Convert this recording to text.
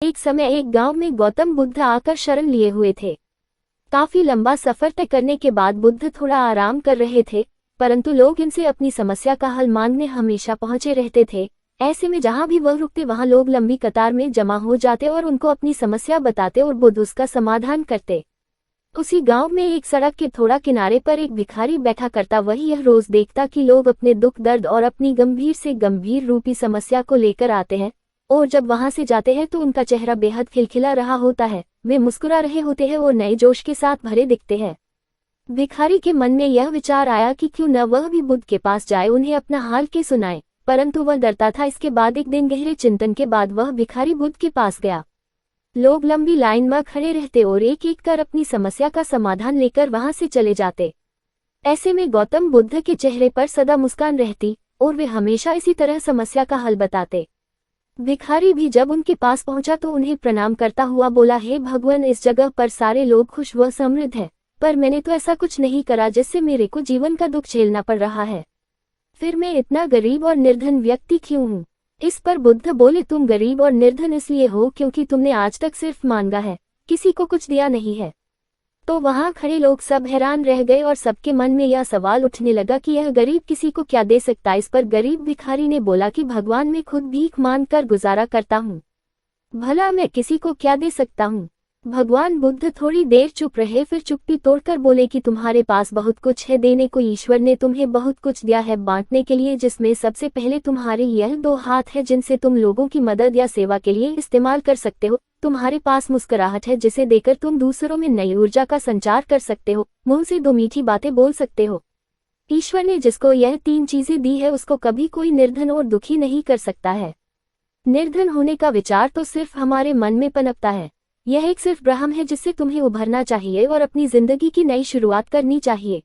एक समय एक गांव में गौतम बुद्ध आकर शरण लिए हुए थे। काफी लंबा सफर तय करने के बाद बुद्ध थोड़ा आराम कर रहे थे, परंतु लोग इनसे अपनी समस्या का हल मांगने हमेशा पहुंचे रहते थे। ऐसे में जहां भी वह रुकते वहां लोग लंबी कतार में जमा हो जाते और उनको अपनी समस्या बताते और बुद्ध उसका समाधान करते। उसी गांव में एक सड़क के थोड़ा किनारे पर एक भिखारी बैठा करता। वही यह रोज देखता कि लोग अपने दुख दर्द और अपनी गंभीर से गंभीर रूपी समस्या को लेकर आते हैं, और जब वहां से जाते हैं तो उनका चेहरा बेहद खिलखिला रहा होता है। वे मुस्कुरा रहे होते हैं और नए जोश के साथ भरे दिखते हैं। भिखारी के मन में यह विचार आया कि क्यों न वह भी बुद्ध के पास जाए, उन्हें अपना हाल के सुनाए, परंतु वह डरता था। इसके बाद एक दिन गहरे चिंतन के बाद वह भिखारी बुद्ध के पास गया। लोग लंबी लाइन में खड़े रहते और एक एक कर अपनी समस्या का समाधान लेकर वहां से चले जाते। ऐसे में गौतम बुद्ध के चेहरे पर सदा मुस्कान रहती और वे हमेशा इसी तरह समस्या का हल बताते। भिखारी भी जब उनके पास पहुंचा तो उन्हें प्रणाम करता हुआ बोला, हे भगवान, इस जगह पर सारे लोग खुश व समृद्ध हैं, पर मैंने तो ऐसा कुछ नहीं करा जिससे मेरे को जीवन का दुख झेलना पड़ रहा है। फिर मैं इतना गरीब और निर्धन व्यक्ति क्यों हूँ? इस पर बुद्ध बोले, तुम गरीब और निर्धन इसलिए हो क्योंकि तुमने आज तक सिर्फ मांगा है, किसी को कुछ दिया नहीं है। तो वहां खड़े लोग सब हैरान रह गए और सबके मन में यह सवाल उठने लगा कि यह गरीब किसी को क्या दे सकता। इस पर गरीब भिखारी ने बोला कि भगवान, मैं खुद भीख मांग कर गुजारा करता हूँ, भला मैं किसी को क्या दे सकता हूँ? भगवान बुद्ध थोड़ी देर चुप रहे, फिर चुप्पी तोड़कर बोले कि तुम्हारे पास बहुत कुछ है देने को, ईश्वर ने तुम्हें बहुत कुछ दिया है बांटने के लिए, जिसमें सबसे पहले तुम्हारे यह 2 हाथ है जिनसे तुम लोगों की मदद या सेवा के लिए इस्तेमाल कर सकते हो। तुम्हारे पास मुस्कुराहट है जिसे देकर तुम दूसरों में नई ऊर्जा का संचार कर सकते हो। मुंह से 2 मीठी बातें बोल सकते हो। ईश्वर ने जिसको यह 3 चीजें दी है उसको कभी कोई निर्धन और दुखी नहीं कर सकता है। निर्धन होने का विचार तो सिर्फ हमारे मन में पनपता है। यह एक सिर्फ भ्रम है जिससे तुम्हें उभरना चाहिए और अपनी जिंदगी की नई शुरुआत करनी चाहिए।